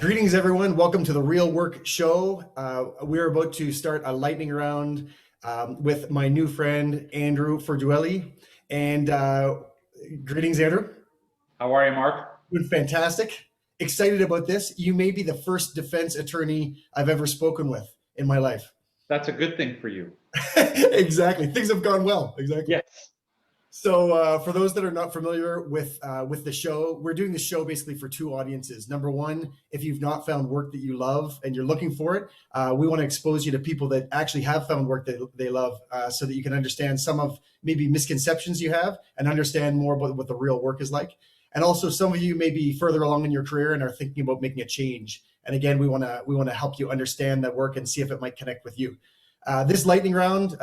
Greetings, everyone. Welcome to the Real Work Show. We're about to start a lightning round with my new friend, Andrew Furgiuele. And greetings, Andrew. How are you, Mark? Doing fantastic. Excited about this. You may be the first defense attorney I've ever spoken with in my life. That's a good thing for you. Exactly. Things have gone well. Exactly. Yes. So for those that are not familiar with the show, we're doing the show basically for two audiences. Number one, if you've not found work that you love and you're looking for it, we want to expose you to people that actually have found work that they love so that you can understand some of maybe misconceptions you have and understand more about what the real work is like. And also some of you may be further along in your career and are thinking about making a change. And again, we want to help you understand that work and see if it might connect with you. This lightning round,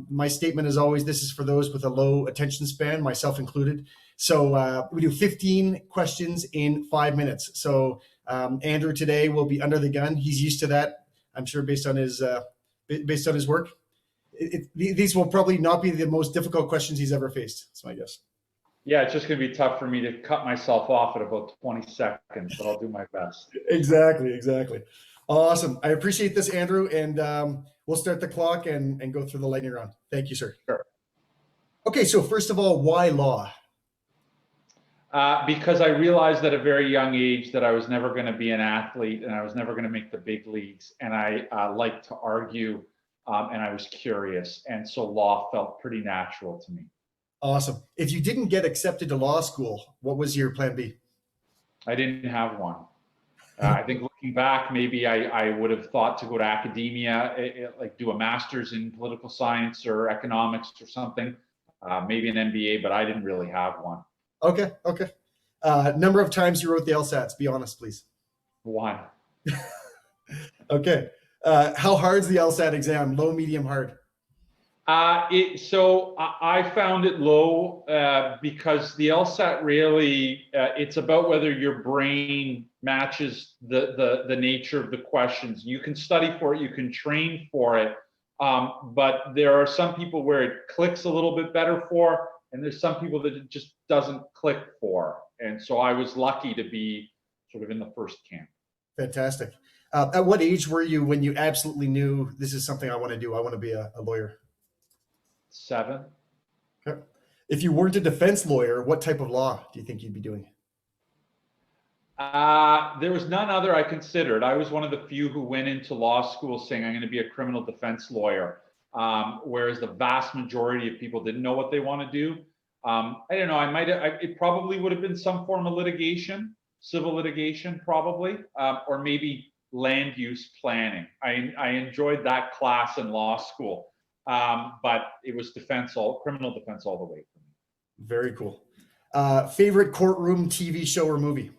my statement is always, this is for those with a low attention span, myself included. So we do 15 questions in 5 minutes. So Andrew today will be under the gun. He's used to that, I'm sure, based on his work. These will probably not be the most difficult questions he's ever faced. That's my guess. Yeah, it's just going to be tough for me to cut myself off at about 20 seconds, but I'll do my best. Exactly. Awesome. I appreciate this, Andrew, and we'll start the clock and go through the lightning round. Thank you, sir. Sure. Okay, so first of all, why law? Because I realized at a very young age that I was never going to be an athlete and I was never going to make the big leagues. And I liked to argue and I was curious. And so law felt pretty natural to me. Awesome. If you didn't get accepted to law school, what was your plan B? I didn't have one. I think looking back, maybe I would have thought to go to academia, like do a master's in political science or economics or something, maybe an MBA, but I didn't really have one. Okay. Number of times you wrote the LSATs, be honest, please. One. Okay. How hard's the LSAT exam? Low, medium, hard? So I found it low because the LSAT really, it's about whether your brain matches the nature of the questions. You can study for it, you can train for it, but there are some people where it clicks a little bit better for, and there's some people that it just doesn't click for. And so I was lucky to be sort of in the first camp. Fantastic. At what age were you when you absolutely knew this is something I want to do? I want to be a lawyer. 7. Okay. If you weren't a defense lawyer, what type of law do you think you'd be doing? There was none other I considered. I was one of the few who went into law school saying I'm going to be a criminal defense lawyer, whereas the vast majority of people didn't know what they want to do. I don't know. It probably would have been some form of litigation, civil litigation, probably, or maybe land use planning. I enjoyed that class in law school. But it was criminal defense all the way for me. Very cool. Favorite courtroom TV show or movie?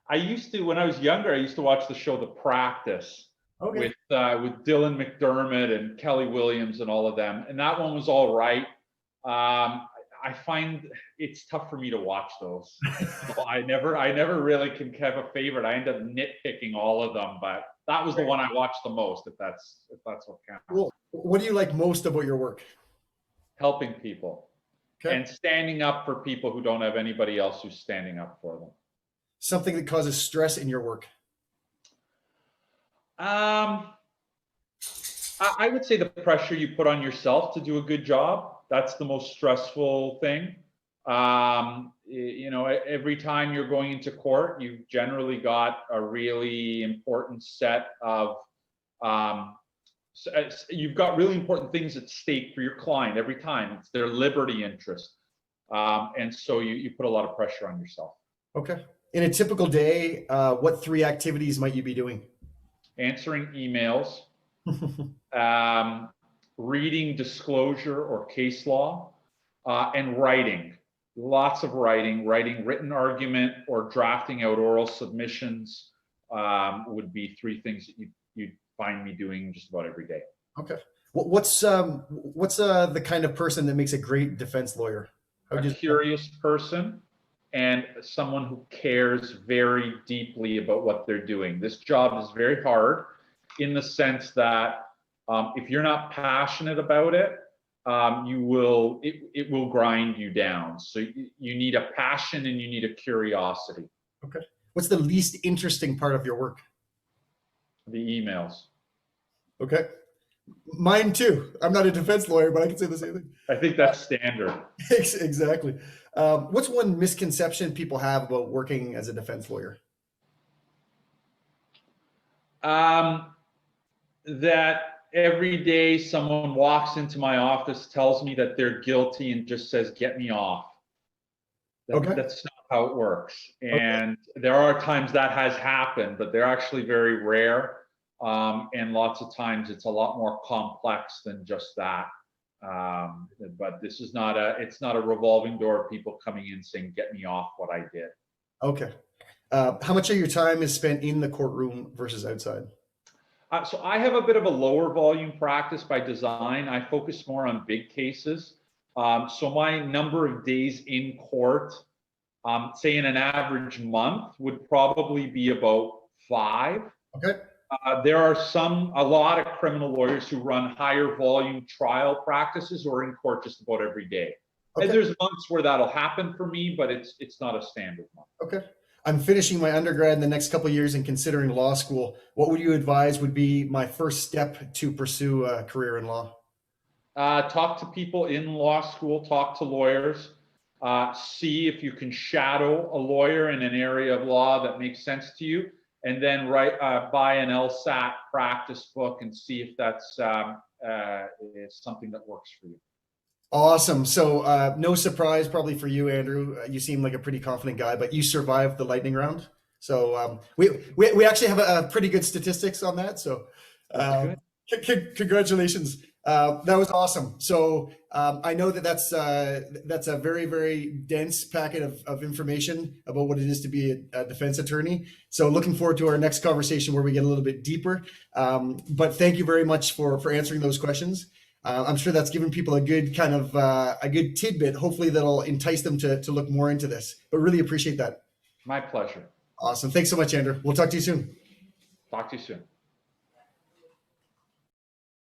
When I was younger, I used to watch the show The Practice with Dylan McDermott and Kelly Williams and all of them. And that one was all right. I find it's tough for me to watch those. So I never really can have a favorite. I end up nitpicking all of them, but that was the one I watched the most, if that's what counts. Cool. What do you like most about your work? Helping people and standing up for people who don't have anybody else who's standing up for them. Something that causes stress in your work? I would say the pressure you put on yourself to do a good job. That's the most stressful thing. Every time you're going into court, you've generally got a really important set of, you've got really important things at stake for your client every time. It's their liberty interest. And so you put a lot of pressure on yourself. Okay. In a typical day, what 3 activities might you be doing? Answering emails, reading disclosure or case law, and writing. Lots of writing written argument or drafting out oral submissions would be 3 things that you'd find me doing just about every day. Okay. What's the kind of person that makes a great defense lawyer? A curious person and someone who cares very deeply about what they're doing. This job is very hard in the sense that if you're not passionate about it, it will grind you down. So you need a passion and you need a curiosity. Okay. What's the least interesting part of your work? The emails. Okay. Mine too. I'm not a defense lawyer, but I can say the same thing. I think that's standard. Exactly. What's one misconception people have about working as a defense lawyer? That every day someone walks into my office, tells me that they're guilty, and just says, "Get me off." That's not how it works. And there are times that has happened, but they're actually very rare. And lots of times it's a lot more complex than just that. But this is it's not a revolving door of people coming in saying, "Get me off what I did." Okay. How much of your time is spent in the courtroom versus outside? So I have a bit of a lower volume practice by design. I focus more on big cases. So my number of days in court, say in an average month, would probably be about 5. Okay. There are a lot of criminal lawyers who run higher volume trial practices or in court just about every day. Okay. And there's months where that'll happen for me, but it's not a standard month. Okay. I'm finishing my undergrad in the next couple of years and considering law school. What would you advise would be my first step to pursue a career in law? Talk to people in law school, talk to lawyers, see if you can shadow a lawyer in an area of law that makes sense to you, and then buy an LSAT practice book and see if that's is something that works for you. Awesome. So no surprise probably for you, Andrew. You seem like a pretty confident guy, but you survived the lightning round. So we actually have a pretty good statistics on that. So congratulations. That was awesome. So I know that's a very, very dense packet of information about what it is to be a defense attorney. So looking forward to our next conversation where we get a little bit deeper. But thank you very much for answering those questions. I'm sure that's given people a good kind of a good tidbit, hopefully that'll entice them to look more into this, but really appreciate that. My pleasure. Awesome. Thanks so much, Andrew. We'll talk to you soon. Talk to you soon.